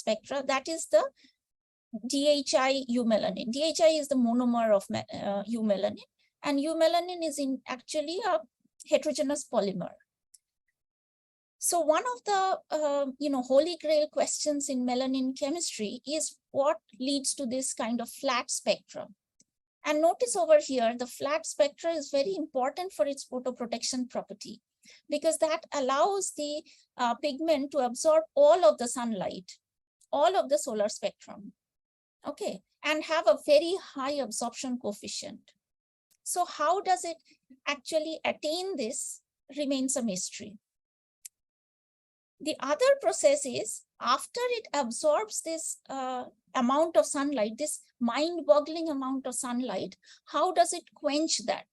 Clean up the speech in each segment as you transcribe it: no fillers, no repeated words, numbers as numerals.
spectra. That is the DHI eumelanin. DHI is the monomer of eumelanin, and eumelanin is actually a heterogeneous polymer. So one of the holy grail questions in melanin chemistry is what leads to this kind of flat spectra. And notice over here, the flat spectra is very important for its photoprotection property, because that allows the pigment to absorb all of the sunlight, all of the solar spectrum, okay, and have a very high absorption coefficient. So how does it actually attain this remains a mystery. The other process is, after it absorbs this amount of sunlight, this mind-boggling amount of sunlight, how does it quench that?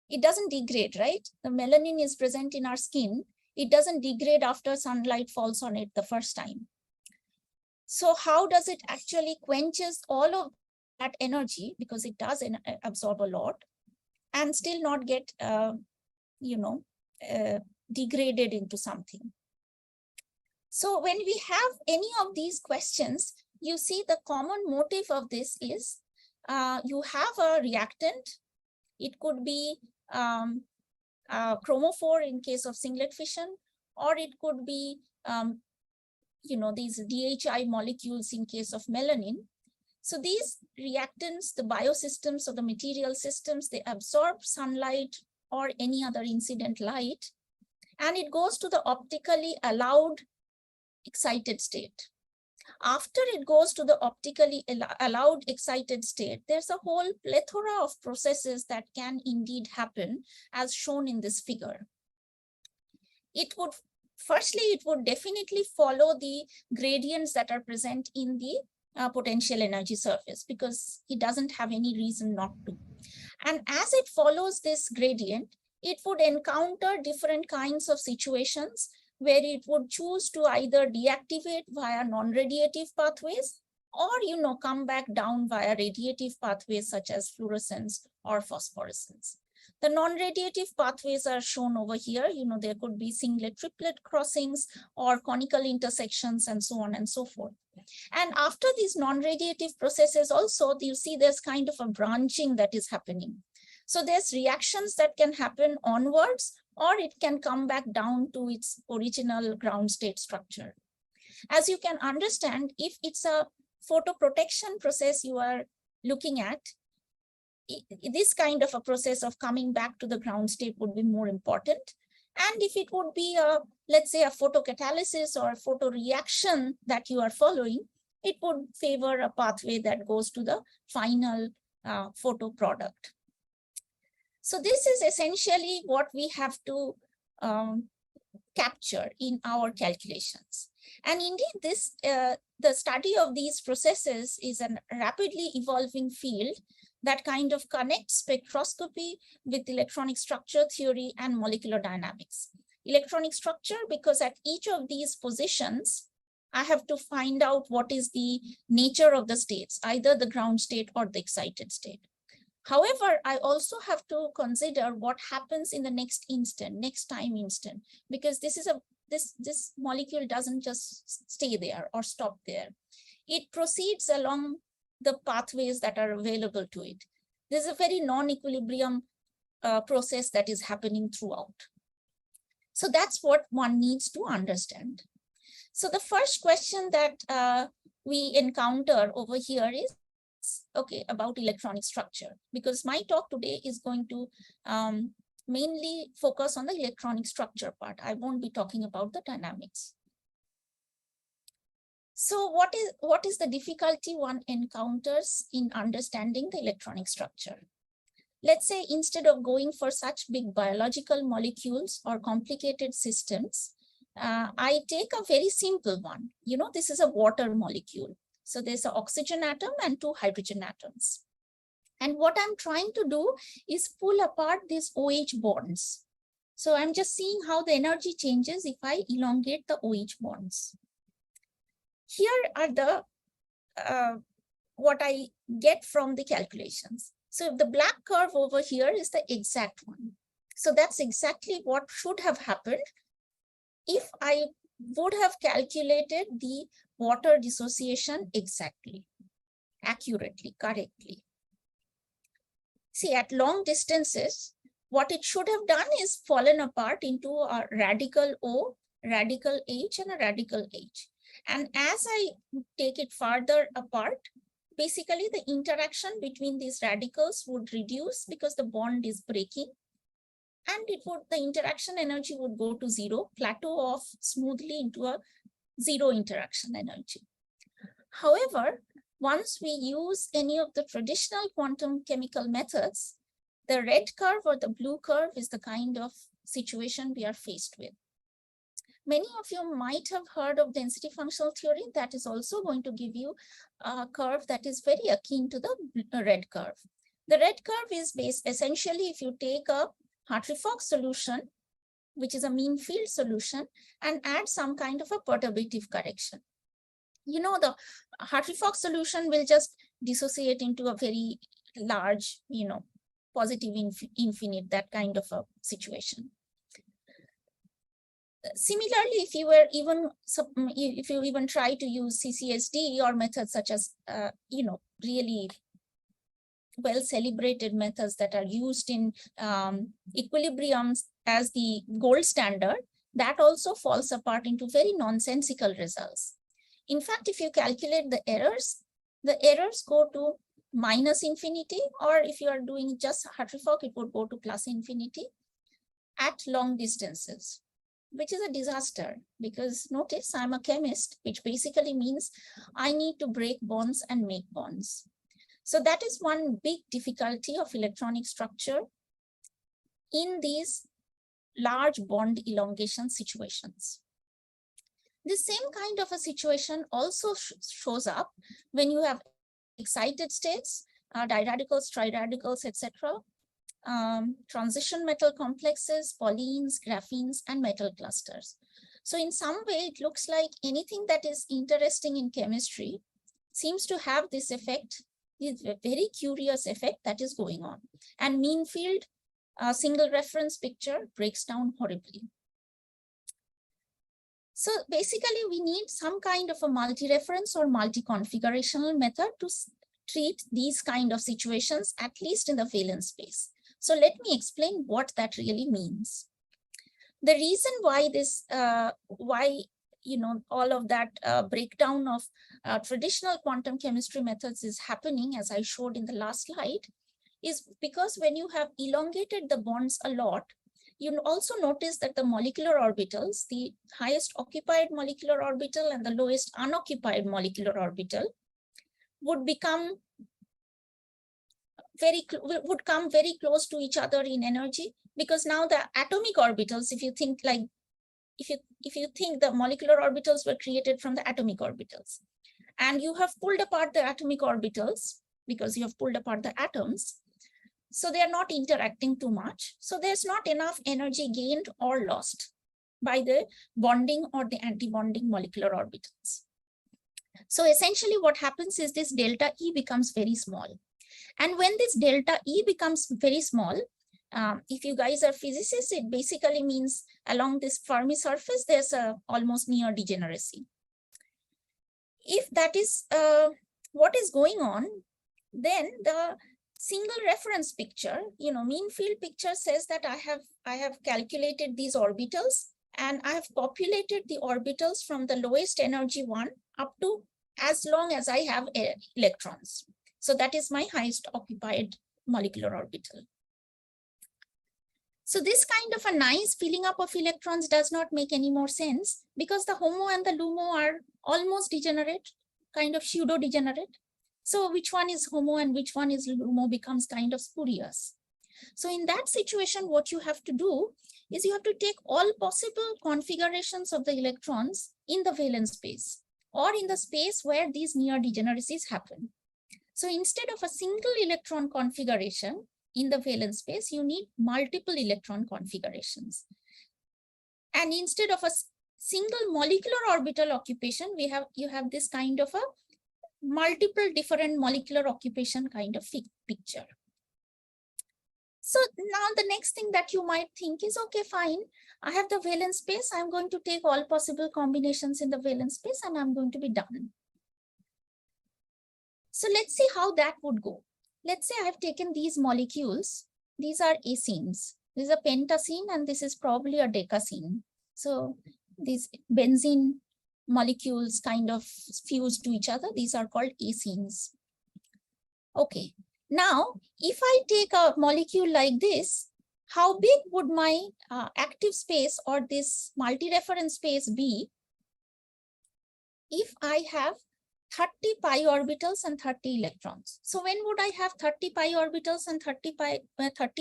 It doesn't degrade, right? The melanin is present in our skin. It doesn't degrade after sunlight falls on it the first time. So how does it actually quenches all of that energy, because it does absorb a lot, and still not get, degraded into something? So when we have any of these questions, you see the common motive of this is you have a reactant. It could be chromophore in case of singlet fission, or it could be these DHI molecules in case of melanin. So these reactants, the biosystems or the material systems, they absorb sunlight or any other incident light, and it goes to the optically allowed excited state. After it goes to the optically allowed excited state, there's a whole plethora of processes that can indeed happen, as shown in this figure. Firstly, it would definitely follow the gradients that are present in the potential energy surface, because it doesn't have any reason not to. And as it follows this gradient, it would encounter different kinds of situations where it would choose to either deactivate via non-radiative pathways, or come back down via radiative pathways such as fluorescence or phosphorescence. The non-radiative pathways are shown over here. There could be singlet triplet crossings or conical intersections and so on and so forth. And after these non-radiative processes also, you see there's kind of a branching that is happening. So there's reactions that can happen onwards, or it can come back down to its original ground state structure. As you can understand, if it's a photoprotection process you are looking at, this kind of a process of coming back to the ground state would be more important. And if it would be let's say a photocatalysis or a photoreaction that you are following, it would favor a pathway that goes to the final photo product. So this is essentially what we have to capture in our calculations. And indeed, the study of these processes is a rapidly evolving field that kind of connects spectroscopy with electronic structure theory and molecular dynamics. Electronic structure, because at each of these positions, I have to find out what is the nature of the states, either the ground state or the excited state. However, I also have to consider what happens in the next instant, next time instant, because this molecule doesn't just stay there or stop there. It proceeds along the pathways that are available to it. There's a very non-equilibrium process that is happening throughout. So that's what one needs to understand. So the first question that we encounter over here is, okay, about electronic structure, because my talk today is going to mainly focus on the electronic structure part. I won't be talking about the dynamics. So what is the difficulty one encounters in understanding the electronic structure? Let's say instead of going for such big biological molecules or complicated systems, I take a very simple one. This is a water molecule. So there's an oxygen atom and 2 hydrogen atoms. And what I'm trying to do is pull apart these OH bonds. So I'm just seeing how the energy changes if I elongate the OH bonds. Here are the what I get from the calculations. So the black curve over here is the exact one. So that's exactly what should have happened if I would have calculated the water dissociation exactly, accurately, correctly. See, at long distances, what it should have done is fallen apart into a radical O, radical H, and a radical H. And as I take it farther apart, basically the interaction between these radicals would reduce because the bond is breaking, and the interaction energy would go to zero, plateau off smoothly into a zero interaction energy. However, once we use any of the traditional quantum chemical methods, the red curve or the blue curve is the kind of situation we are faced with. Many of you might have heard of density functional theory. That is also going to give you a curve that is very akin to the red curve. The red curve is based essentially if you take a Hartree-Fock solution, which is a mean field solution, and add some kind of a perturbative correction. You know, the Hartree-Fock solution will just dissociate into a very large, positive infinite, that kind of a situation. Similarly, if you even try to use CCSD or methods such as, really well celebrated methods that are used in equilibriums as the gold standard, that also falls apart into very nonsensical results. In fact, if you calculate the errors go to minus infinity, or if you are doing just Hartree-Fock, it would go to plus infinity at long distances, which is a disaster because notice I'm a chemist, which basically means I need to break bonds and make bonds. So that is one big difficulty of electronic structure in these large bond elongation situations. The same kind of a situation also shows up when you have excited states, diradicals, triradicals, etc., transition metal complexes, polyenes, graphenes, and metal clusters. So in some way, it looks like anything that is interesting in chemistry seems to have this effect, this very curious effect that is going on. And mean field, single reference picture breaks down horribly. So basically, we need some kind of a multi-reference or multi-configurational method to treat these kind of situations, at least in the valence space. So let me explain what that really means. The reason why this, all of that breakdown of traditional quantum chemistry methods is happening, as I showed in the last slide, is because when you have elongated the bonds a lot, you also notice that the molecular orbitals, the highest occupied molecular orbital and the lowest unoccupied molecular orbital, would become come very close to each other in energy, because now the atomic orbitals, if you think the molecular orbitals were created from the atomic orbitals, and you have pulled apart the atomic orbitals because you have pulled apart the atoms, so they are not interacting too much. So there's not enough energy gained or lost by the bonding or the anti-bonding molecular orbitals. So essentially what happens is this delta E becomes very small. And when this delta E becomes very small, if you guys are physicists, it basically means along this Fermi surface, there's a almost near degeneracy. If that is what is going on, then the single reference picture, mean field picture says that I have calculated these orbitals and I have populated the orbitals from the lowest energy one up to as long as I have electrons. So that is my highest occupied molecular orbital. So this kind of a nice filling up of electrons does not make any more sense because the HOMO and the LUMO are almost degenerate, kind of pseudo degenerate. So which one is HOMO and which one is LUMO becomes kind of spurious. So in that situation, what you have to do is you have to take all possible configurations of the electrons in the valence space or in the space where these near degeneracies happen. So instead of a single electron configuration in the valence space, you need multiple electron configurations. And instead of a single molecular orbital occupation, you have this kind of a multiple different molecular occupation kind of picture. So now the next thing that you might think is, okay, fine, I have the valence space. I'm going to take all possible combinations in the valence space and I'm going to be done. So let's see how that would go. Let's say I've taken these molecules. These are acenes. This is a pentacene and this is probably a decacene. So these benzene molecules kind of fuse to each other. These are called acenes. Okay. Now, if I take a molecule like this, how big would my active space or this multi-reference space be if I have 30 pi orbitals and 30 electrons? So when would I have 30 pi orbitals and 30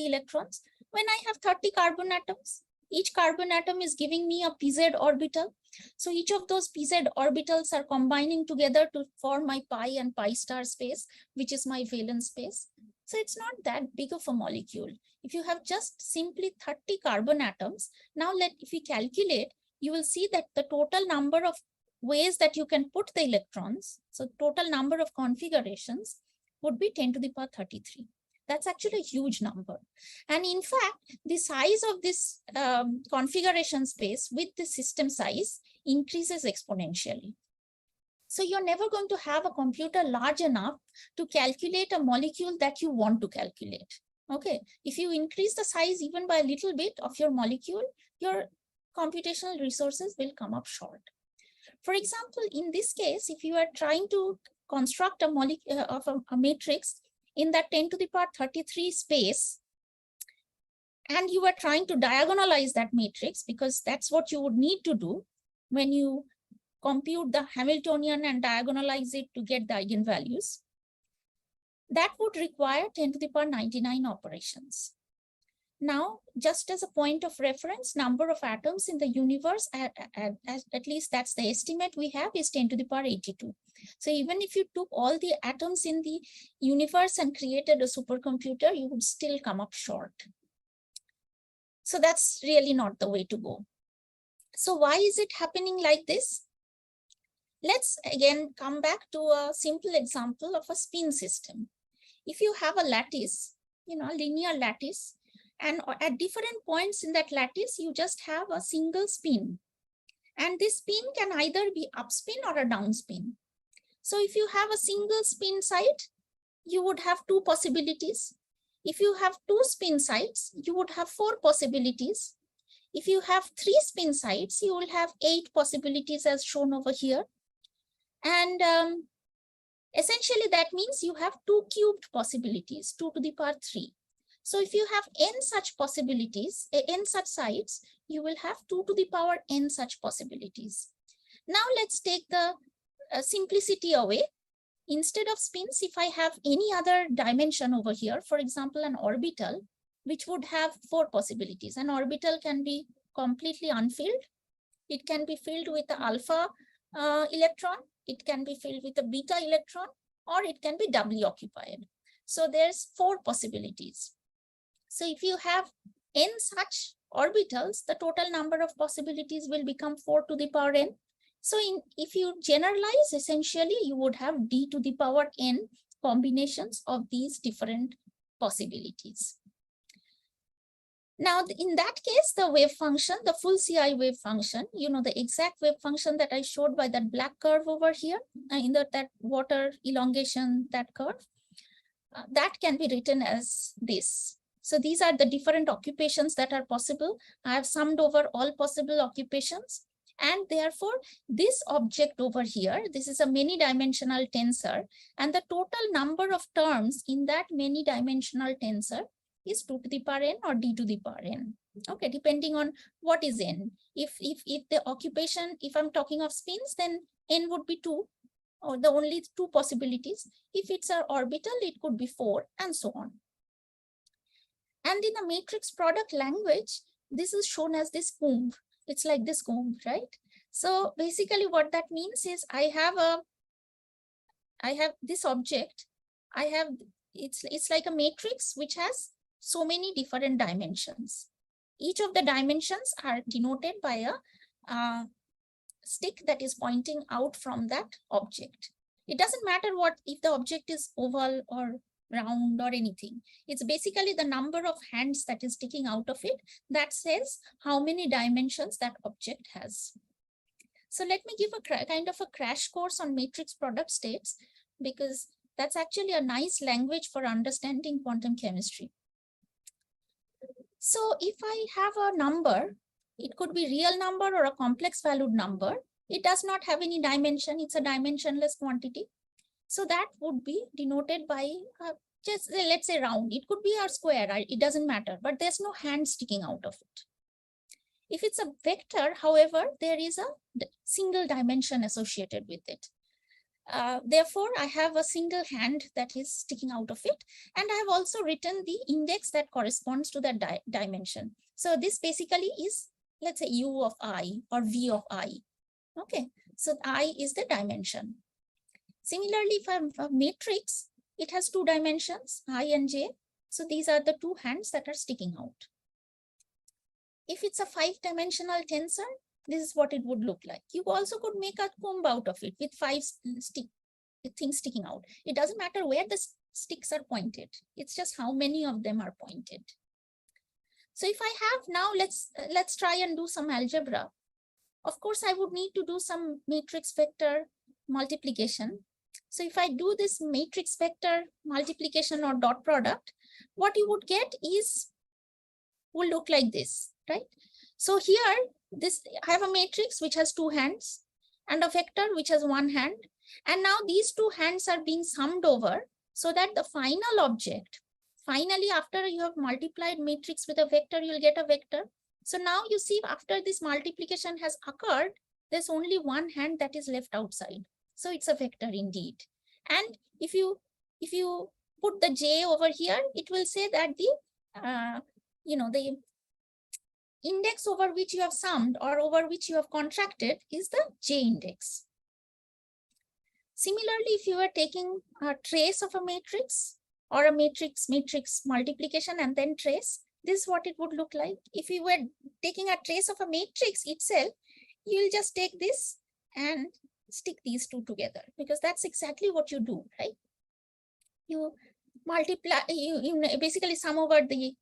electrons? When I have 30 carbon atoms. Each carbon atom is giving me a pz orbital. So each of those pz orbitals are combining together to form my pi and pi star space, which is my valence space. So it's not that big of a molecule. If you have just simply 30 carbon atoms, now if we calculate, you will see that the total number of ways that you can put the electrons, so total number of configurations would be 10 to the power 33. That's actually a huge number. And in fact, the size of this configuration space with the system size increases exponentially. So you're never going to have a computer large enough to calculate a molecule that you want to calculate. Okay, if you increase the size even by a little bit of your molecule, your computational resources will come up short. For example, in this case, if you are trying to construct a molecule of a matrix in that 10 to the power 33 space, and you are trying to diagonalize that matrix, because that's what you would need to do when you compute the Hamiltonian and diagonalize it to get the eigenvalues, that would require 10 to the power 99 operations. Now, just as a point of reference, number of atoms in the universe, at least that's the estimate we have, is 10 to the power 82. So even if you took all the atoms in the universe and created a supercomputer, you would still come up short. So that's really not the way to go. So why is it happening like this? Let's again come back to a simple example of a spin system. If you have a lattice, a linear lattice, and at different points in that lattice, you just have a single spin. And this spin can either be upspin or a downspin. So if you have a single spin site, you would have 2 possibilities. If you have 2 spin sites, you would have 4 possibilities. If you have 3 spin sites, you will have 8 possibilities as shown over here. And essentially that means you have 2 cubed possibilities, 2 to the power 3. So if you have n such possibilities, n such sites, you will have 2 to the power n such possibilities. Now let's take the simplicity away. Instead of spins, if I have any other dimension over here, for example, an orbital, which would have 4 possibilities. An orbital can be completely unfilled. It can be filled with the alpha electron. It can be filled with a beta electron, or it can be doubly occupied. So there's 4 possibilities. So if you have n such orbitals, the total number of possibilities will become 4 to the power n. So if you generalize, essentially, you would have d to the power n combinations of these different possibilities. Now, in that case, the wave function, the full CI wave function, the exact wave function that I showed by that black curve over here, in that water elongation, that curve, that can be written as this. So these are the different occupations that are possible. I have summed over all possible occupations. And therefore, this object over here, this is a many-dimensional tensor. And the total number of terms in that many-dimensional tensor is 2 to the power n or d to the power n. Okay, depending on what is n. If the occupation, if I'm talking of spins, then n would be 2, or the only 2 possibilities. If it's an orbital, it could be 4, and so on. And in the matrix product language, this is shown as this comb. It's like this comb, right? So basically what that means is I have this object. It's like a matrix which has so many different dimensions. Each of the dimensions are denoted by a stick that is pointing out from that object. It doesn't matter if the object is oval or round, or anything. It's basically the number of hands that is sticking out of it that says how many dimensions that object has. So let me give a kind of a crash course on matrix product states, because that's actually a nice language for understanding quantum chemistry. So if I have a number, it could be real number or a complex valued number. It does not have any dimension. It's a dimensionless quantity. So that would be denoted by just let's say round. It could be a square. It doesn't matter, but there's no hand sticking out of it. If it's a vector, however, there is a single dimension associated with it. Therefore, I have a single hand that is sticking out of it. And I have also written the index that corresponds to that dimension. So this basically is, let's say, U of I or V of I. Okay, so I is the dimension. Similarly, if I have a matrix, it has two dimensions, I and J. So these are the two hands that are sticking out. If it's a 5-dimensional tensor, this is what it would look like. You also could make a comb out of it with 5 things sticking out. It doesn't matter where the sticks are pointed. It's just how many of them are pointed. So if I have now, let's try and do some algebra. Of course, I would need to do some matrix vector multiplication. So if I do this matrix vector multiplication or dot product, what you would get will look like this, right? So here, I have a matrix which has 2 hands and a vector which has 1 hand. And now these 2 hands are being summed over so that the final object, finally, after you have multiplied matrix with a vector, you'll get a vector. So now you see, after this multiplication has occurred, there's only 1 hand that is left outside. So it's a vector indeed. And if you put the J over here, it will say that the index over which you have summed or over which you have contracted is the J index. Similarly, if you are taking a trace of a matrix or a matrix multiplication and then trace, this is what it would look like. If you were taking a trace of a matrix itself, you'll just take this and stick these 2 together, because that's exactly what you do, right? You multiply, you basically sum over the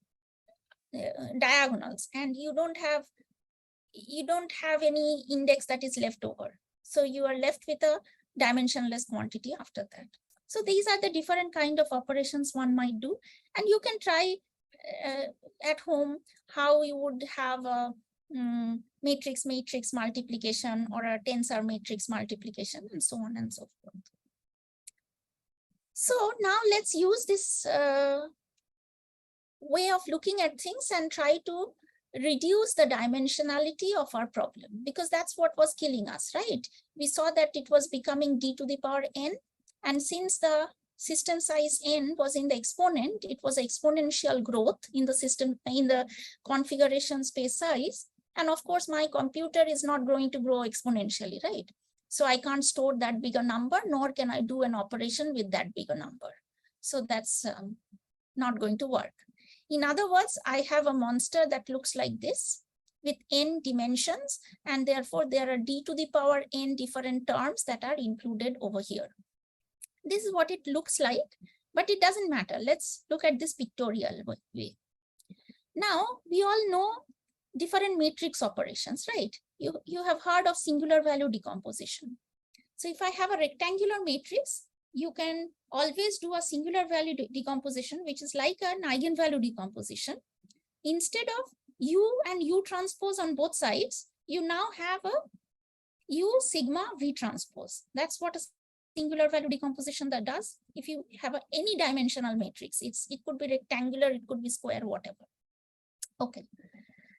diagonals, and you don't have any index that is left over. So you are left with a dimensionless quantity after that. So these are the different kind of operations one might do, and you can try at home how you would have a matrix multiplication or a tensor matrix multiplication, and so on and so forth. So now let's use this way of looking at things and try to reduce the dimensionality of our problem, because that's what was killing us, right? We saw that it was becoming d to the power n, and since the system size n was in the exponent, it was exponential growth in the system, in the configuration space size. And of course, my computer is not going to grow exponentially, right? So I can't store that bigger number, nor can I do an operation with that bigger number. So that's not going to work. In other words, I have a monster that looks like this with n dimensions, and therefore there are d to the power n different terms that are included over here. This is what it looks like, but it doesn't matter. Let's look at this pictorial way. Now, we all know different matrix operations, right? You have heard of singular value decomposition. So if I have a rectangular matrix, you can always do a singular value decomposition, which is like an eigenvalue decomposition. Instead of U and U transpose on both sides, you now have a U sigma V transpose. That's what a singular value decomposition that does. If you have any dimensional matrix, it could be rectangular, it could be square, whatever. Okay.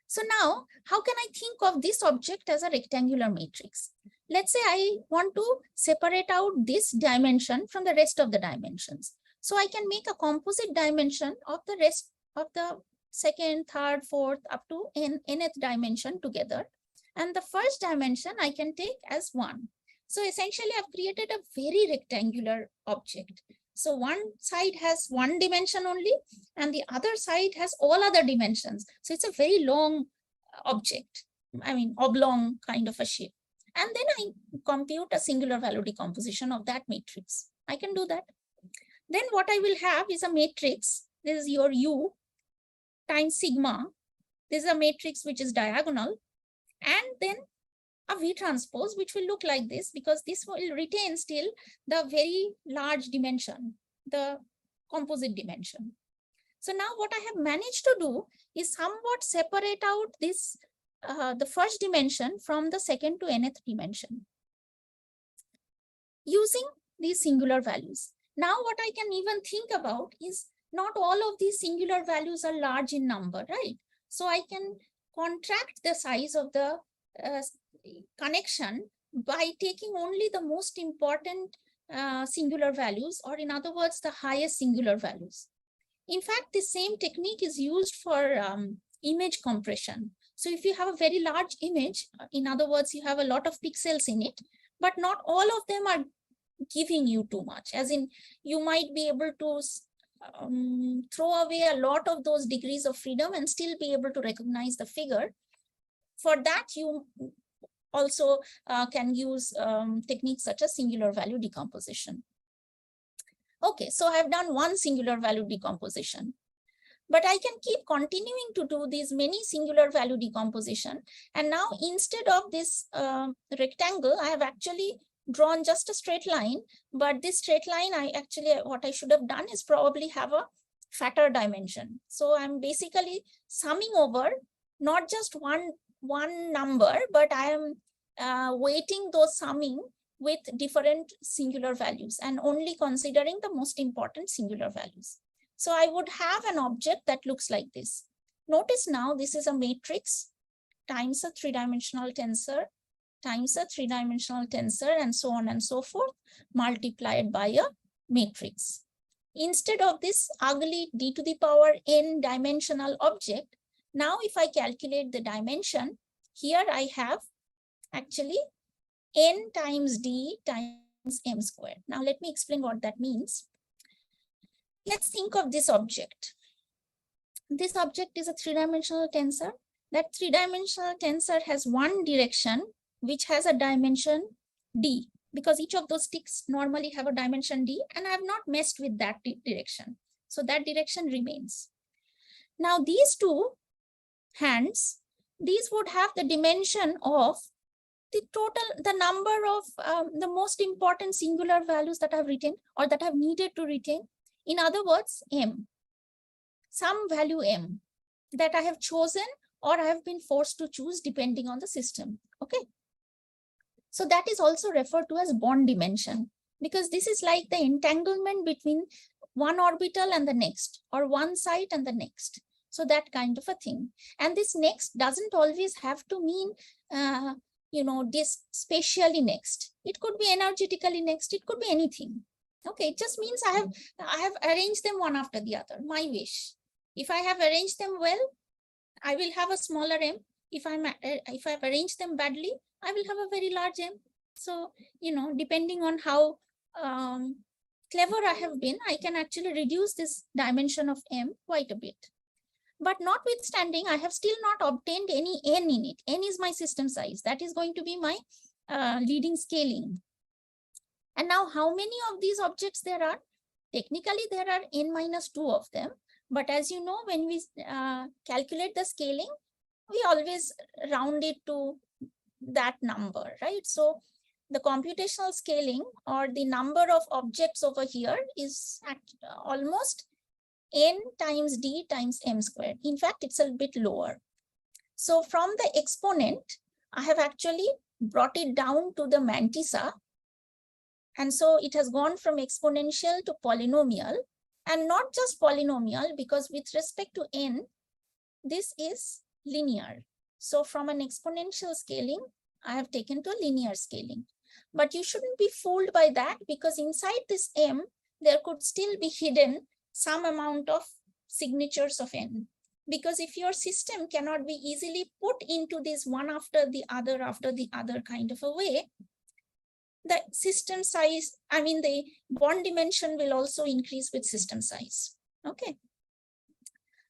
So now, how can I think of this object as a rectangular matrix? Let's say I want to separate out this dimension from the rest of the dimensions. So I can make a composite dimension of the rest of the second, third, fourth, up to nth dimension together. And the first dimension I can take as 1. So essentially, I've created a very rectangular object. So one side has 1 dimension only, and the other side has all other dimensions. So it's a very long object, I mean, oblong kind of a shape. And then I compute a singular value decomposition of that matrix. I can do that. Then what I will have is a matrix. This is your U times sigma. This is a matrix which is diagonal. And then a V transpose, which will look like this, because this will retain still the very large dimension, the composite dimension. So now what I have managed to do is somewhat separate out this, the first dimension from the second to nth dimension using these singular values. Now what I can even think about is not all of these singular values are large in number, right? So I can contract the size of the connection by taking only the most important singular values, or in other words, the highest singular values. In fact, the same technique is used for image compression. So if you have a very large image, in other words, you have a lot of pixels in it, but not all of them are giving you too much, as in you might be able to throw away a lot of those degrees of freedom and still be able to recognize the figure. For that, you also can use techniques such as singular value decomposition. Okay, so I've done one singular value decomposition, but I can keep continuing to do these many singular value decomposition. And now instead of this rectangle, I have actually drawn just a straight line, but this straight line, what I should have done is probably have a fatter dimension. So I'm basically summing over not just one number, but I am weighting those summing with different singular values and only considering the most important singular values. So I would have an object that looks like this. Notice now this is a matrix times a three-dimensional tensor times a three-dimensional tensor, and so on and so forth, multiplied by a matrix. Instead of this ugly d to the power n dimensional object, now if I calculate the dimension, here I have actually n times d times m squared. Now let me explain what that means. Let's think of this object. This object is a three-dimensional tensor. That three-dimensional tensor has one direction which has a dimension d, because each of those sticks normally have a dimension d, and I have not messed with that direction. So that direction remains. Now these two hands, these would have the dimension of the total, the number of the most important singular values that I've written or that I've needed to retain. In other words, m, some value m that I have chosen or I have been forced to choose depending on the system. Okay. So that is also referred to as bond dimension, because this is like the entanglement between one orbital and the next, or one site and the next. So that kind of a thing. And this next doesn't always have to mean, this spatially next. It could be energetically next. It could be anything. Okay, it just means I have arranged them one after the other, my wish. If I have arranged them well, I will have a smaller m. If I've arranged them badly, I will have a very large m. So, depending on how clever I have been, I can actually reduce this dimension of m quite a bit. But notwithstanding, I have still not obtained any n in it. N is my system size. That is going to be my leading scaling. And now how many of these objects there are? Technically, there are n minus 2 of them. But as you know, when we calculate the scaling, we always round it to that number, right? So the computational scaling, or the number of objects over here, is at almost n times d times m squared. In fact, it's a bit lower. So from the exponent, I have actually brought it down to the mantissa. And so it has gone from exponential to polynomial, and not just polynomial, because with respect to n, this is linear. So from an exponential scaling, I have taken to linear scaling. But you shouldn't be fooled by that, because inside this m, there could still be hidden some amount of signatures of n. Because if your system cannot be easily put into this one after the other kind of a way, the system size, the bond dimension will also increase with system size. Okay.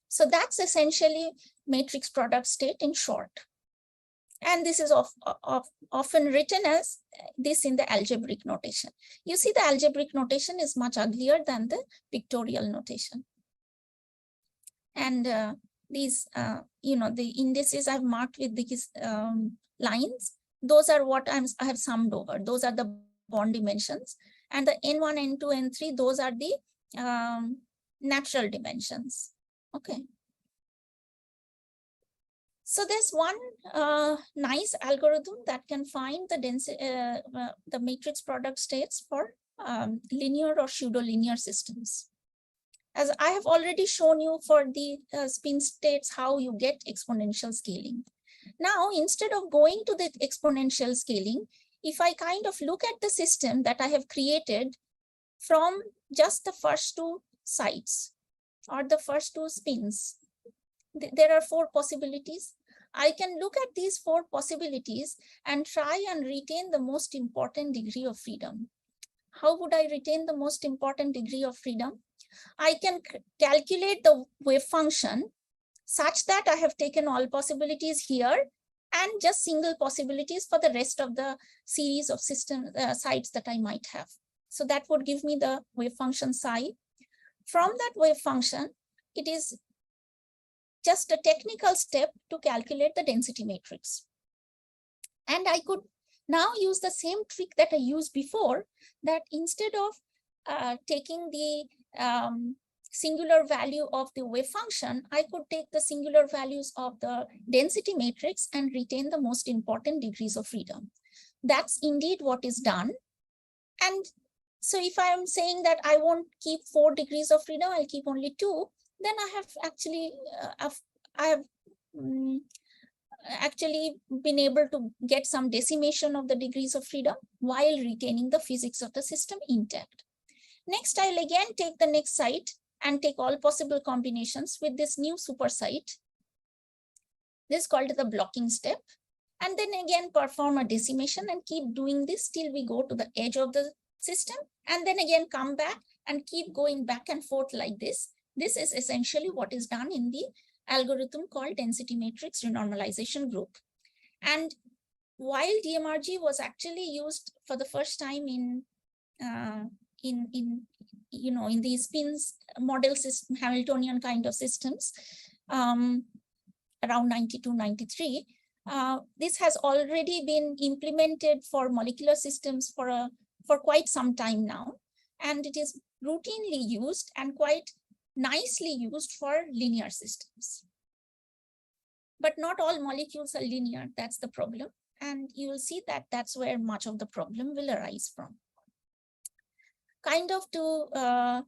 So that's essentially matrix product state in short. And this is often written as this in the algebraic notation. You see, the algebraic notation is much uglier than the pictorial notation. And these, the indices I've marked with these lines, those are what I have summed over. Those are the bond dimensions. And the N1, N2, N3, those are the natural dimensions. Okay. So there's one nice algorithm that can find the density, the matrix product states for linear or pseudo-linear systems. As I have already shown you for the spin states, how you get exponential scaling. Now, instead of going to the exponential scaling, if I kind of look at the system that I have created from just the first two sites or the first two spins, there are 4 possibilities. I can look at these 4 possibilities and try and retain the most important degree of freedom. How would I retain the most important degree of freedom? I can calculate the wave function such that I have taken all possibilities here and just single possibilities for the rest of the series of system sites that I might have. So that would give me the wave function psi. From that wave function, it is just a technical step to calculate the density matrix. And I could now use the same trick that I used before, that instead of taking the singular value of the wave function, I could take the singular values of the density matrix and retain the most important degrees of freedom. That's indeed what is done. And so if I am saying that I won't keep 4 degrees of freedom, I'll keep only 2, then I have actually, actually been able to get some decimation of the degrees of freedom while retaining the physics of the system intact. Next, I'll again take the next site and take all possible combinations with this new supersite. This is called the blocking step. And then again perform a decimation and keep doing this till we go to the edge of the system, and then again come back and keep going back and forth like this. This is essentially what is done in the algorithm called density matrix renormalization group. And while DMRG was actually used for the first time in the spins model system, Hamiltonian kind of systems, around 92, 93, this has already been implemented for molecular systems for quite some time now, and it is routinely used and quite nicely used for linear systems. But not all molecules are linear, that's the problem. And you will see that that's where much of the problem will arise from. Kind of to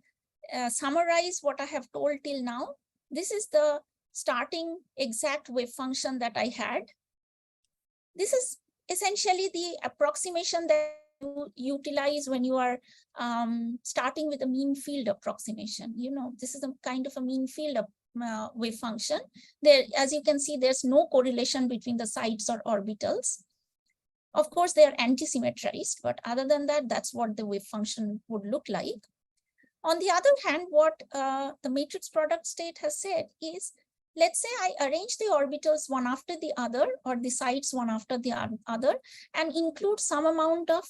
summarize what I have told till now, this is the starting exact wave function that I had. This is essentially the approximation that you utilize when you are starting with a mean field approximation. This is a kind of a mean field wave function. There, as you can see, there's no correlation between the sites or orbitals. Of course, they are anti-symmetrized, but other than that, that's what the wave function would look like. On the other hand, what the matrix product state has said is, let's say I arrange the orbitals one after the other, or the sites one after the other, and include some amount of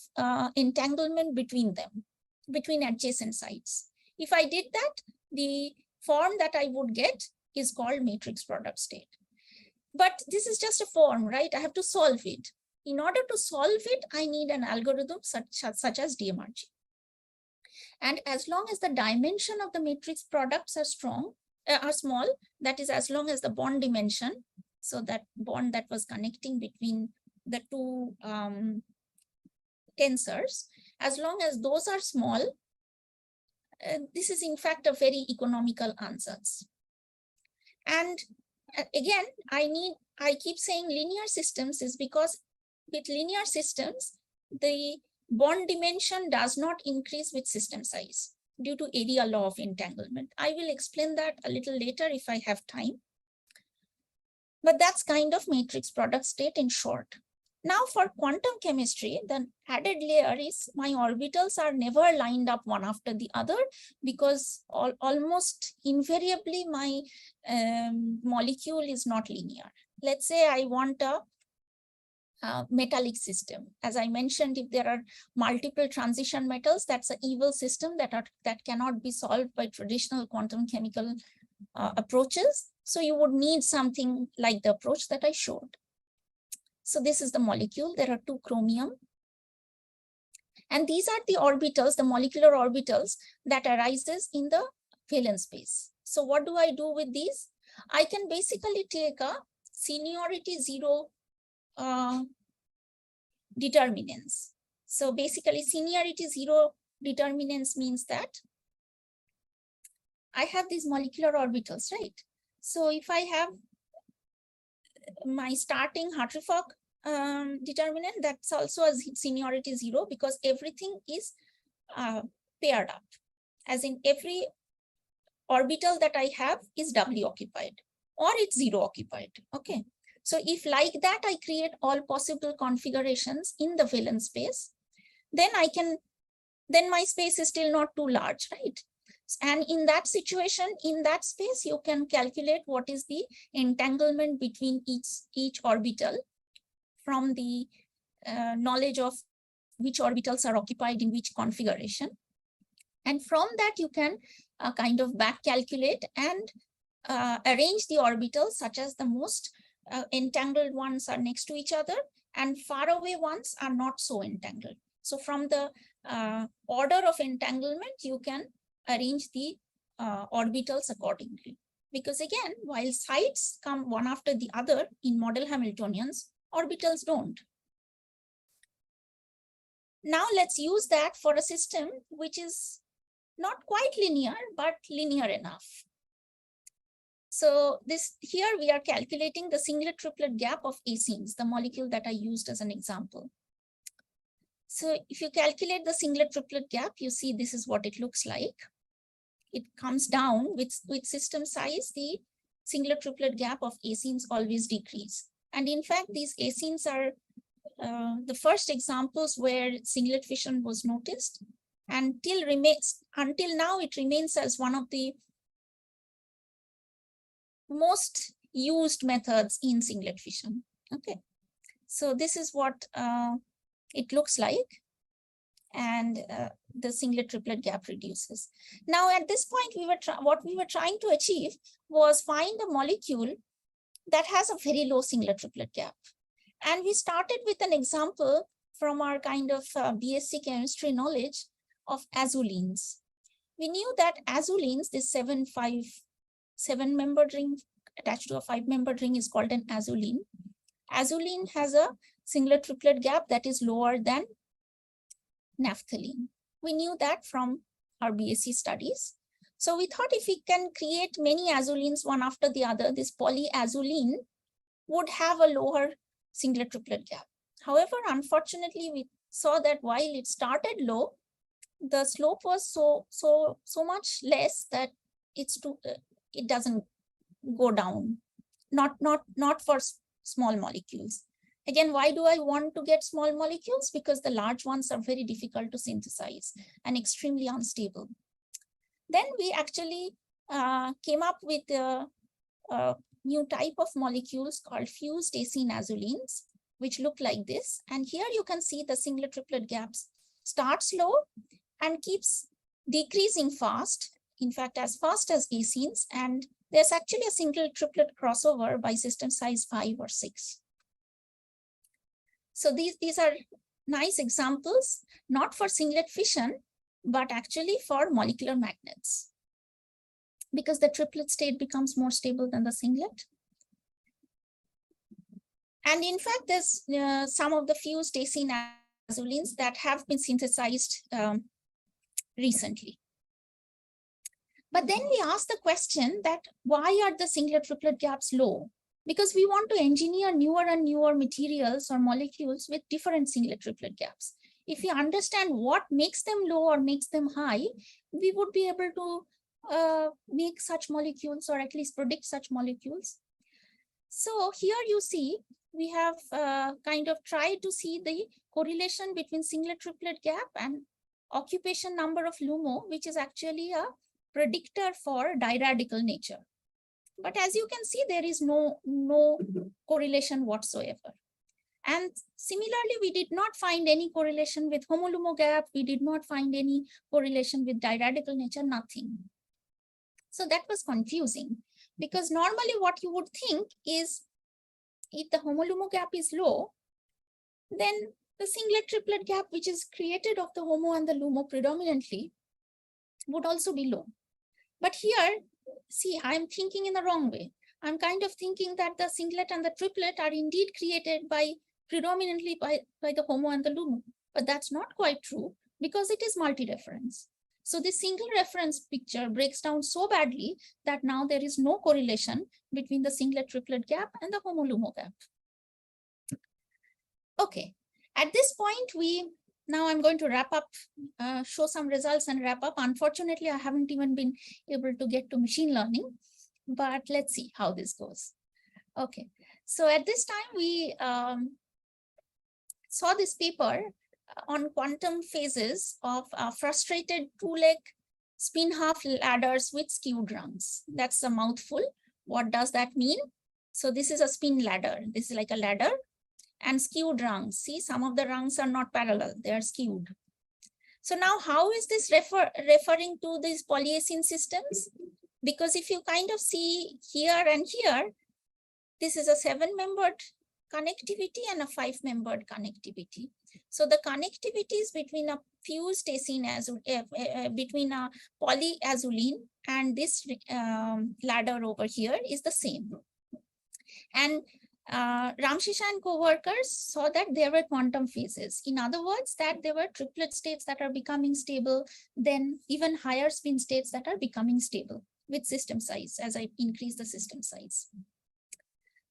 entanglement between them, between adjacent sites. If I did that, the form that I would get is called matrix product state. But this is just a form, right? I have to solve it. In order to solve it, I need an algorithm such as DMRG. And as long as the dimension of the matrix products are small, that is, as long as the bond dimension, so that bond that was connecting between the two tensors, as long as those are small, this is in fact a very economical ansatz. And again, I keep saying linear systems is because with linear systems, the bond dimension does not increase with system size due to area law of entanglement. I will explain that a little later if I have time. But that's kind of matrix product state in short. Now for quantum chemistry, the added layer is my orbitals are never lined up one after the other, because almost invariably my molecule is not linear. Let's say I want a metallic system. As I mentioned, if there are multiple transition metals, that's an evil system that cannot be solved by traditional quantum chemical approaches. So you would need something like the approach that I showed. So this is the molecule. There are 2 chromium. And these are the orbitals, the molecular orbitals that arises in the valence space. So what do I do with these? I can basically take a seniority 0 determinants. So basically seniority 0 determinants means that I have these molecular orbitals, right? So if I have my starting Hartree-Fock determinant, that's also a seniority 0 because everything is paired up. As in every orbital that I have is doubly occupied or it's 0 occupied, okay? So if like that, I create all possible configurations in the valence space, then my space is still not too large, right? And in that situation, in that space, you can calculate what is the entanglement between each orbital from the knowledge of which orbitals are occupied in which configuration. And from that, you can kind of back calculate and arrange the orbitals such as the most entangled ones are next to each other and far away ones are not so entangled. So from the order of entanglement, you can arrange the orbitals accordingly. Because again, while sites come one after the other in model Hamiltonians, orbitals don't. Now let's use that for a system which is not quite linear, but linear enough. So here we are calculating the singlet triplet gap of acenes, the molecule that I used as an example. So if you calculate the singlet triplet gap, you see this is what it looks like. It comes down with system size, the singlet triplet gap of acenes always decrease. And in fact, these acenes are the first examples where singlet fission was noticed. And until now, it remains as one of the most used methods in singlet fission. Okay, so this is what it looks like, and the singlet triplet gap reduces. Now, at this point, what we were trying to achieve was find a molecule that has a very low singlet triplet gap, and we started with an example from our kind of BSc chemistry knowledge of azulenes. We knew that azulenes, this 7-membered ring attached to a 5-membered ring is called an azulene. Azulene has a singlet triplet gap that is lower than naphthalene. We knew that from our BSc studies. So we thought if we can create many azulenes one after the other, this polyazulene would have a lower singlet triplet gap. However, unfortunately, we saw that while it started low, the slope was so much less that it doesn't go down. Not for small molecules. Again, why do I want to get small molecules? Because the large ones are very difficult to synthesize and extremely unstable. Then we actually came up with a new type of molecules called fused acene azulenes, which look like this. And here you can see the singlet triplet gaps starts low and keeps decreasing fast, in fact, as fast as acenes. And there's actually a single triplet crossover by system size 5 or 6. So these are nice examples, not for singlet fission, but actually for molecular magnets, because the triplet state becomes more stable than the singlet. And in fact, there's some of the fused acene azulenes that have been synthesized recently. But then we ask the question that why are the singlet triplet gaps low? Because we want to engineer newer and newer materials or molecules with different singlet triplet gaps. If we understand what makes them low or makes them high, we would be able to make such molecules or at least predict such molecules. So here you see, we have kind of tried to see the correlation between singlet triplet gap and occupation number of LUMO, which is actually a predictor for diradical nature. But as you can see, there is no correlation whatsoever. And similarly, we did not find any correlation with HOMO-LUMO gap. We did not find any correlation with diradical nature, nothing. So that was confusing, because normally what you would think is if the HOMO-LUMO gap is low, then the singlet triplet gap, which is created of the HOMO and the LUMO predominantly, would also be low. But here, see, I'm thinking in the wrong way. I'm kind of thinking that the singlet and the triplet are indeed created by predominantly by the HOMO and the LUMO. But that's not quite true, because it is multi-reference. So this single reference picture breaks down so badly that now there is no correlation between the singlet triplet gap and the HOMO-LUMO gap. Okay, at this point, now I'm going to wrap up, show some results and wrap up. Unfortunately, I haven't even been able to get to machine learning, but let's see how this goes. Okay, so at this time, we saw this paper on quantum phases of frustrated two-leg spin half ladders with skewed rungs. That's a mouthful. What does that mean? So this is a spin ladder. This is like a ladder. And skewed rungs. See, some of the rungs are not parallel, they are skewed. So now how is this referring to these polyacene systems? Because if you kind of see here and here, this is a 7-membered connectivity and a 5-membered connectivity. So the connectivity is between a fused acene between a polyazulene and this ladder over here is the same. And Ramshisha and co-workers saw that there were quantum phases. In other words, that there were triplet states that are becoming stable, then even higher spin states that are becoming stable with system size as I increase the system size.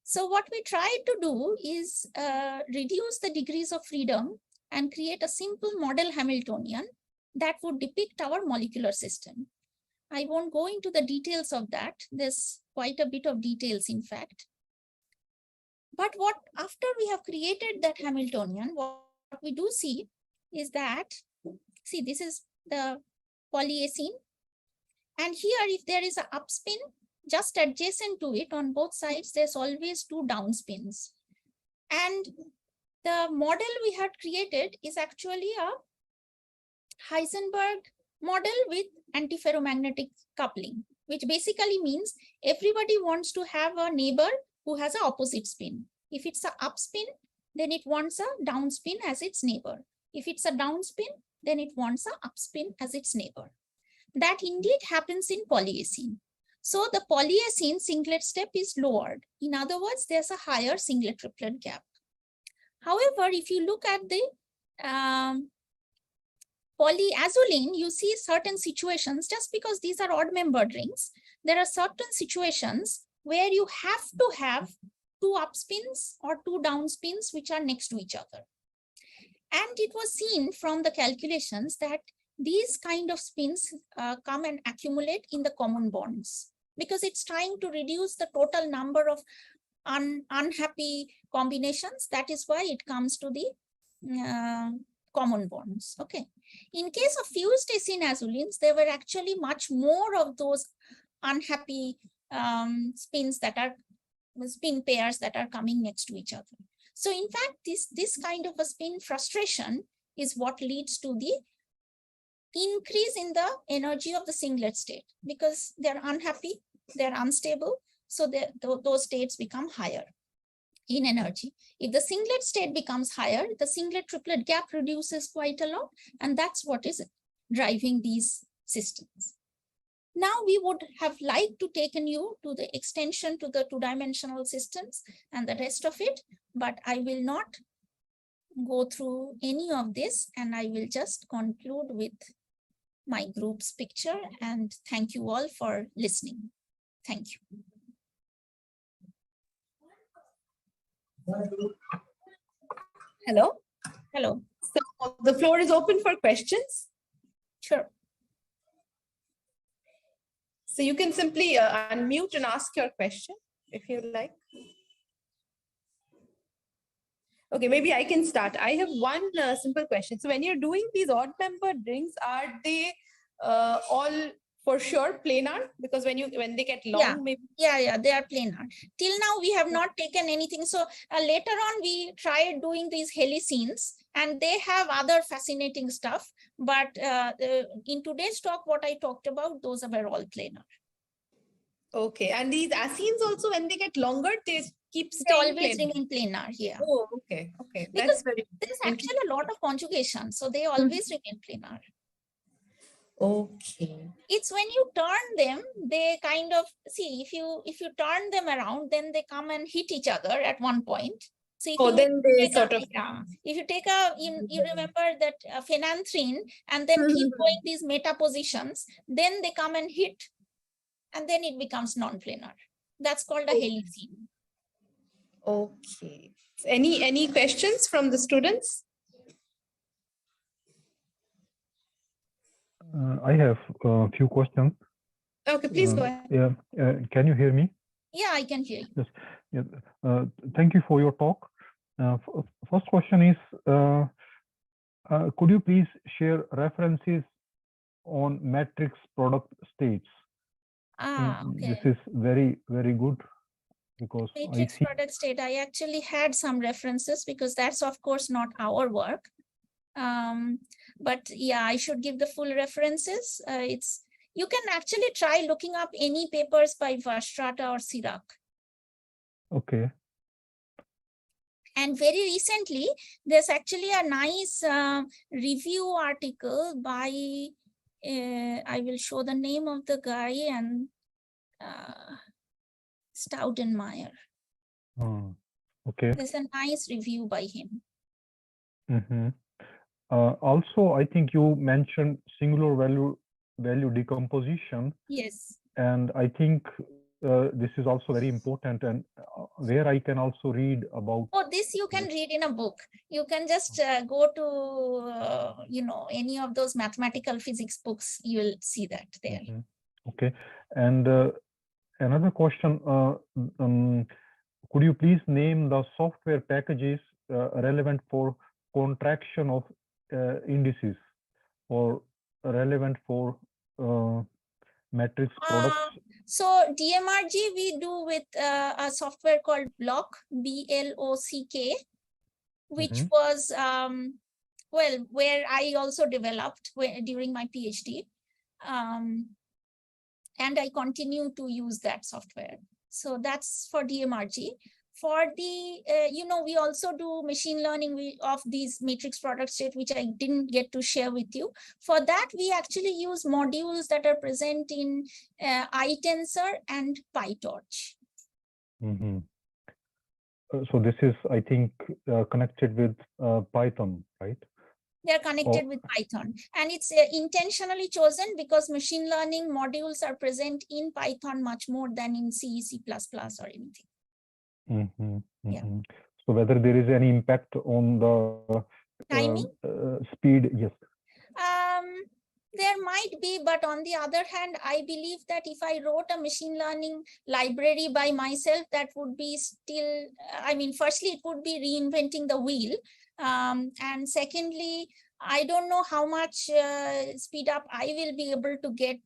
So what we tried to do is reduce the degrees of freedom and create a simple model Hamiltonian that would depict our molecular system. I won't go into the details of that. There's quite a bit of details, in fact. But what after we have created that Hamiltonian, what we do see is that, see, this is the polyacene. And here, if there is an upspin, just adjacent to it on both sides, there's always 2 downspins. And the model we had created is actually a Heisenberg model with antiferromagnetic coupling, which basically means everybody wants to have a neighbor who has an opposite spin. If it's an upspin, then it wants a downspin as its neighbor. If it's a downspin, then it wants an upspin as its neighbor. That indeed happens in polyacene. So the polyacene singlet step is lowered. In other words, there's a higher singlet triplet gap. However, if you look at the polyazulene, you see certain situations, just because these are odd-membered rings, there are certain situations where you have to have 2 upspins or 2 downspins which are next to each other. And it was seen from the calculations that these kind of spins come and accumulate in the common bonds, because it's trying to reduce the total number of unhappy combinations. That is why it comes to the common bonds. Okay. In case of fused acene azulenes, there were actually much more of those unhappy spins that are spin pairs that are coming next to each other. So in fact, this kind of a spin frustration is what leads to the increase in the energy of the singlet state, because they're unhappy, they're unstable, so those states become higher in energy. If the singlet state becomes higher, the singlet triplet gap reduces quite a lot, and that's what is driving these systems. Now we would have liked to taken you to the extension to the 2-dimensional systems and the rest of it, but I will not go through any of this, and I will just conclude with my group's picture, and thank you all for listening. Thank you. Hello. Hello. So the floor is open for questions. Sure. So you can simply unmute and ask your question if you like. Okay, maybe I can start. I have one simple question. So when you're doing these odd-membered rings, are they all for sure planar, because when they get long, Yeah. maybe. Yeah, they are planar. Till now, we have not taken anything. So later on, we tried doing these helicenes, and they have other fascinating stuff. But in today's talk, what I talked about, those were all planar. Okay, and these ascenes also, when they get longer, they keep They staying always planar. remain planar here. Oh, okay. That's Because very there's interesting. actually a lot of conjugation, so they always remain planar. Okay. It's when you turn them, they kind of see, if you turn them around, then they come and hit each other at one point. So if Then they take sort of. if you take you remember that phenanthrene and then keep going these meta positions, then they come and hit, and then it becomes non-planar. That's called a helicene. Okay. Any questions from the students? I have a few questions. Okay, please go ahead. Yeah, can you hear me? Yeah, I can hear you. Yes. Yeah. Thank you for your talk. First question is, could you please share references on matrix product states? Okay. This is very, very good, because Matrix product state, I actually had some references, because that's of course not our work. But yeah, I should give the full references. You can actually try looking up any papers by Vastrata or Sirac. Okay. And very recently, there's actually a nice review article by, I will show the name of the guy, and Staudenmayer. Okay. There's a nice review by him. Also, I think you mentioned singular value decomposition. Yes. And I think this is also very important, and where I can also read about. Oh, this you can read in a book. You can just go to, any of those mathematical physics books. You will see that there. Okay. And another question, could you please name the software packages relevant for contraction of indices, or relevant for matrix products? So DMRG we do with a software called Block, BLOCK, which was, where I also developed during my PhD. And I continue to use that software. So that's for DMRG. For the, we also do machine learning of these matrix product state, which I didn't get to share with you. For that, we actually use modules that are present in iTensor and PyTorch. So this is, I think, connected with Python, right? They're connected with Python, and it's intentionally chosen because machine learning modules are present in Python much more than in C, C++ or anything. Yeah. So whether there is any impact on the timing, speed? Yes. There might be, but on the other hand, I believe that if I wrote a machine learning library by myself, that would be still, firstly, it would be reinventing the wheel. And secondly, I don't know how much speed up I will be able to get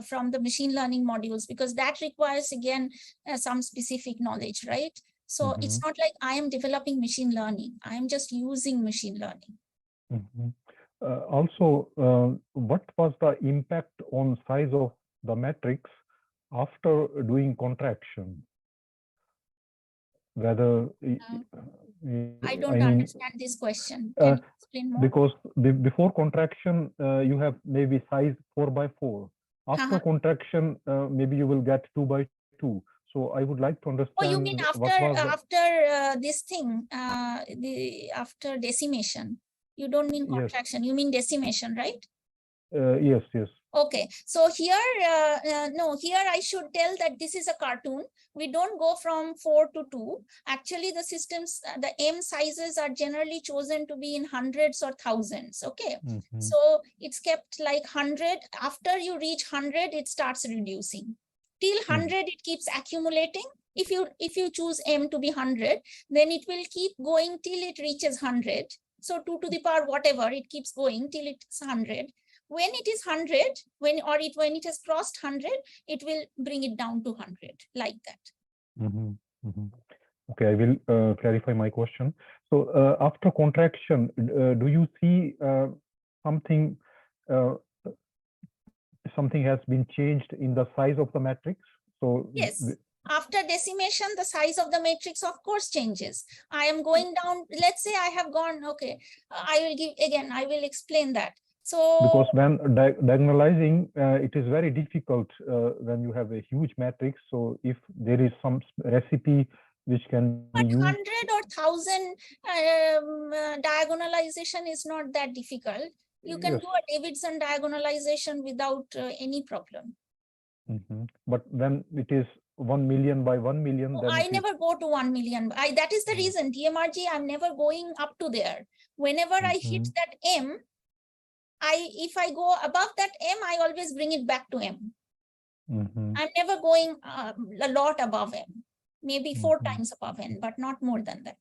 from the machine learning modules, because that requires, again, some specific knowledge, right? So it's not like I am developing machine learning. I am just using machine learning. Also, what was the impact on size of the matrix after doing contraction? Whether I don't understand this question. Can you explain more? Because before contraction, you have maybe size 4×4. After contraction, maybe you will get 2×2. So I would like to understand. Oh, you mean after this thing, after decimation? You don't mean contraction. Yes. You mean decimation, right? Yes, yes. Okay, so here, here I should tell that this is a cartoon. We don't go from 4 to 2. Actually, the systems, the M sizes are generally chosen to be in hundreds or thousands, okay? So it's kept like 100. After you reach 100, it starts reducing. Till 100, it keeps accumulating. If you choose M to be 100, then it will keep going till it reaches 100. So 2 to the power whatever, it keeps going till it's 100. when it is 100, when it has crossed 100, it will bring it down to 100 like that. Okay, I will clarify my question. So after contraction, do you see something has been changed in the size of the matrix? So yes, after decimation, the size of the matrix of course changes. I am going down, let's say I have gone, okay, I will explain that. So because when diagonalizing, it is very difficult when you have a huge matrix. So if there is some recipe which can be used, 100 or 1000 diagonalization is not that difficult. You can yes. do a Davidson diagonalization without any problem. But when it is 1 million by 1 million, then I never go to 1 million. That is the reason DMRG, I'm never going up to there. Whenever I hit that M, if I go above that M, I always bring it back to M. I'm never going a lot above M, maybe 4 times above M, but not more than that.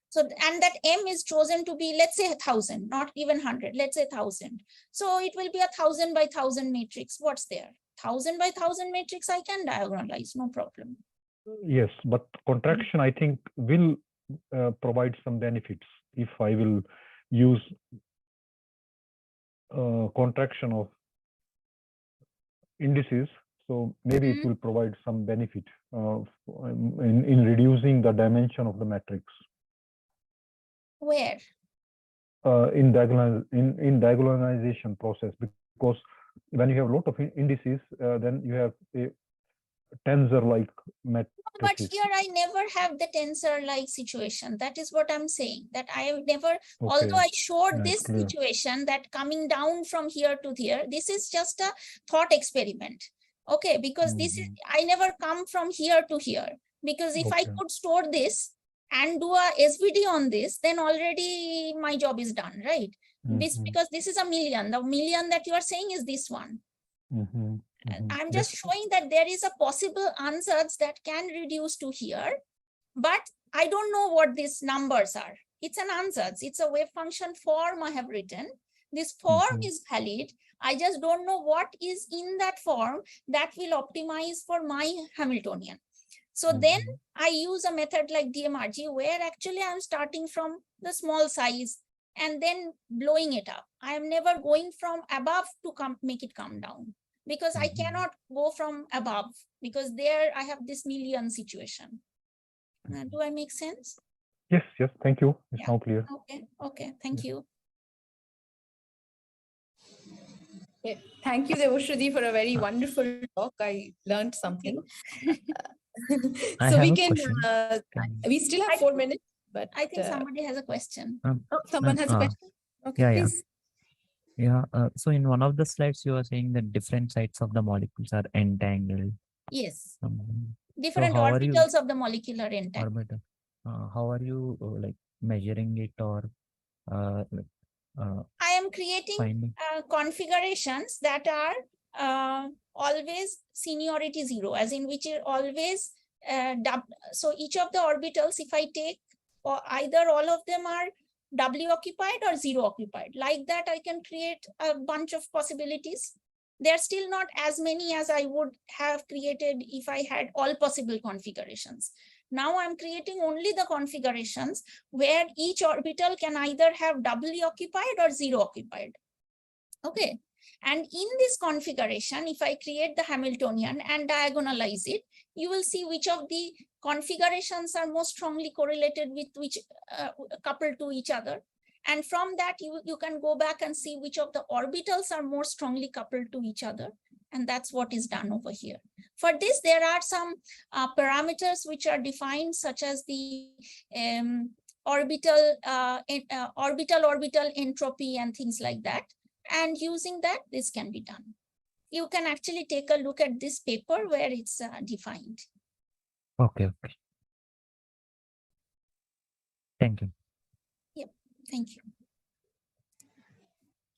So, and that M is chosen to be, let's say 1000, not even 100, let's say 1000. So it will be a 1000 by 1000 matrix. What's there? 1000 by 1000 matrix, I can diagonalize, no problem. Yes, but contraction, I think, will provide some benefits if I will use contraction of indices. So maybe it will provide some benefit in reducing the dimension of the matrix. Where? In diagonalization process, because when you have a lot of indices, then you have a tensor-like matrix. But here I never have the tensor-like situation. That is what I'm saying. That I have never, although I showed this situation that coming down from here to here, this is just a thought experiment. Okay, because this is, I never come from here to here. Because if I could store this and do a SVD on this, then already my job is done, right? This, because this is a million. The million that you are saying is this one. I'm just showing that there is a possible ansatz that can reduce to here, but I don't know what these numbers are. It's an ansatz. It's a wave function form I have written. This form is valid. I just don't know what is in that form that will optimize for my Hamiltonian. So then I use a method like DMRG where actually I'm starting from the small size and then blowing it up. I am never going from above to make it come down, because I cannot go from above, because there I have this million situation. Do I make sense? Yes, yes, thank you. It's now clear. Okay, thank you. Thank you, Debashree, for a very wonderful talk. I learned something. So we can, we still have 4 minutes, but I think somebody has a question. Someone has a question? Okay, yeah, please. Yeah, so in one of the slides, you were saying that different sides of the molecules are entangled. Yes. Different so orbitals of the molecular entanglement. Orbital. How are you like measuring it, or I am creating configurations that are always seniority 0, as in which are always so each of the orbitals, if I take, or either all of them are W occupied or 0 occupied. Like that, I can create a bunch of possibilities. They're still not as many as I would have created if I had all possible configurations. Now I'm creating only the configurations where each orbital can either have doubly occupied or 0 occupied. Okay. And in this configuration, if I create the Hamiltonian and diagonalize it, you will see which of the configurations are most strongly correlated with which coupled to each other. And from that, you can go back and see which of the orbitals are more strongly coupled to each other. And that's what is done over here. For this, there are some parameters which are defined, such as the orbital entropy and things like that. And using that, this can be done. You can actually take a look at this paper where it's defined. Okay. Thank you. Yep, thank you.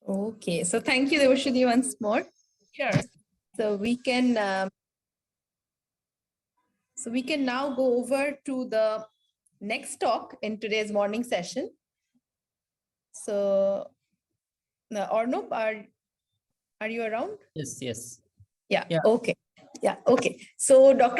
Okay, so thank you, Debashree, once more. Sure. So we can now go over to the next talk in today's morning session. So Arnab, are you around? Yes. Yeah. Okay. Yeah. Okay. So Dr.